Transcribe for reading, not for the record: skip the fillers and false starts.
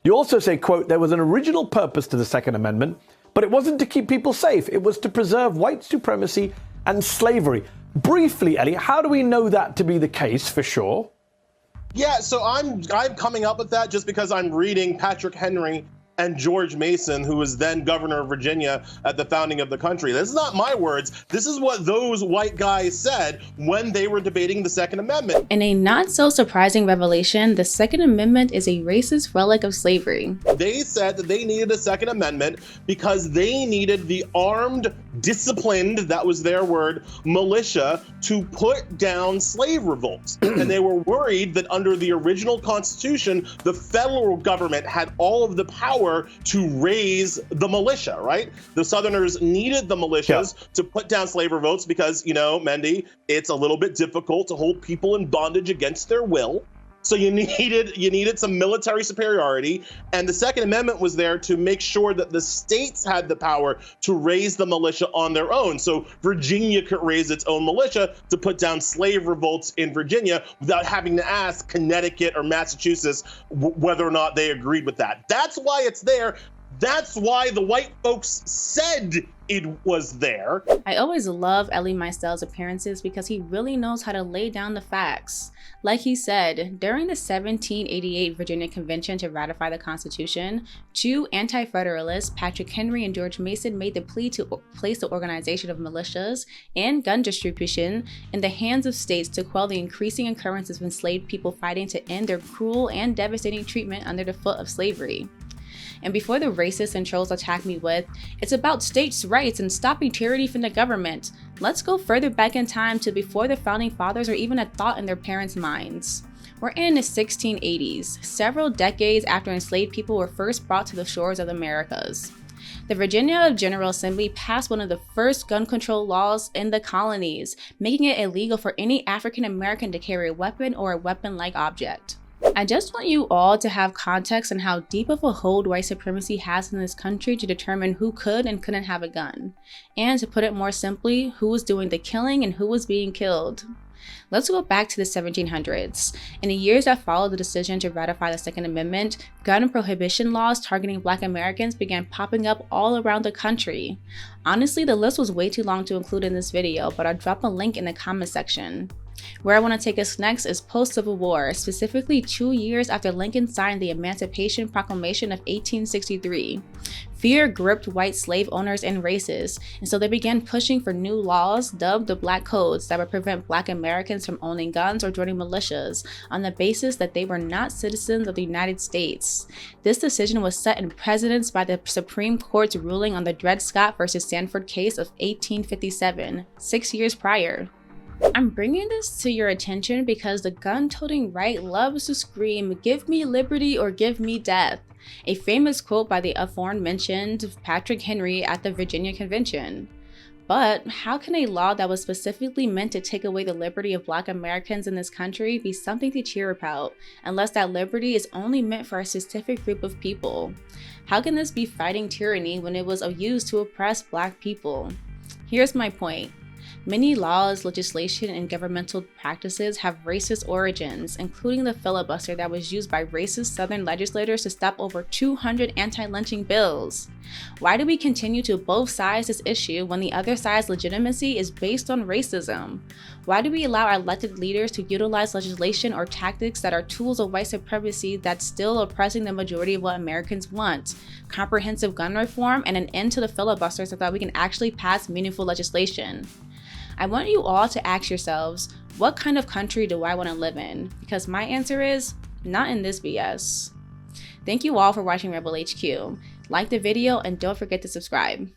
You also say, quote, there was an original purpose to the Second Amendment, but it wasn't to keep people safe. It was to preserve white supremacy and slavery. Briefly, Ellie, how do we know that to be the case for sure? Yeah, so I'm coming up with that just because I'm reading Patrick Henry and George Mason, who was then governor of Virginia at the founding of the country. This is not my words. This is what those white guys said when they were debating the Second Amendment. In a not so surprising revelation, the Second Amendment is a racist relic of slavery. They said that they needed a Second Amendment because they needed the armed, disciplined, that was their word, militia to put down slave revolts. And they were worried that under the original Constitution, the federal government had all of the power to raise the militia, right? The Southerners needed the militias to put down slave revolts because, you know, Mendy, it's a little bit difficult to hold people in bondage against their will. So you needed some military superiority, and the Second Amendment was there to make sure that the states had the power to raise the militia on their own. So Virginia could raise its own militia to put down slave revolts in Virginia without having to ask Connecticut or Massachusetts whether or not they agreed with that. That's why it's there. That's why the white folks said it was there. I always love Elie Mysel's appearances because he really knows how to lay down the facts. Like he said, during the 1788 Virginia Convention to ratify the Constitution, two anti-federalists, Patrick Henry and George Mason, made the plea to place the organization of militias and gun distribution in the hands of states to quell the increasing occurrences of enslaved people fighting to end their cruel and devastating treatment under the foot of slavery. And before the racists and trolls attack me with, it's about states' rights and stopping tyranny from the government, let's go further back in time to before the founding fathers or even a thought in their parents' minds. We're in the 1680s, several decades after enslaved people were first brought to the shores of the Americas. The Virginia General Assembly passed one of the first gun control laws in the colonies, making it illegal for any African American to carry a weapon or a weapon-like object. I just want you all to have context on how deep of a hold white supremacy has in this country to determine who could and couldn't have a gun. And to put it more simply, who was doing the killing and who was being killed. Let's go back to the 1700s. In the years that followed the decision to ratify the Second Amendment, gun prohibition laws targeting Black Americans began popping up all around the country. Honestly, the list was way too long to include in this video, but I'll drop a link in the comment section. Where I want to take us next is post-Civil War, specifically 2 years after Lincoln signed the Emancipation Proclamation of 1863. Fear gripped white slave owners and racists, and so they began pushing for new laws dubbed the Black Codes that would prevent Black Americans from owning guns or joining militias on the basis that they were not citizens of the United States. This decision was set in precedence by the Supreme Court's ruling on the Dred Scott versus Sanford case of 1857, 6 years prior. I'm bringing this to your attention because the gun-toting right loves to scream, "Give me liberty or give me death," a famous quote by the aforementioned Patrick Henry at the Virginia Convention. But how can a law that was specifically meant to take away the liberty of Black Americans in this country be something to cheer about, unless that liberty is only meant for a specific group of people? How can this be fighting tyranny when it was used to oppress Black people? Here's my point. Many laws, legislation, and governmental practices have racist origins, including the filibuster that was used by racist Southern legislators to stop over 200 anti-lynching bills. Why do we continue to both sides this issue when the other side's legitimacy is based on racism? Why do we allow our elected leaders to utilize legislation or tactics that are tools of white supremacy that's still oppressing the majority of what Americans want? Comprehensive gun reform and an end to the filibuster so that we can actually pass meaningful legislation. I want you all to ask yourselves, what kind of country do I want to live in? Because my answer is, not in this BS. Thank you all for watching Rebel HQ. Like the video and don't forget to subscribe.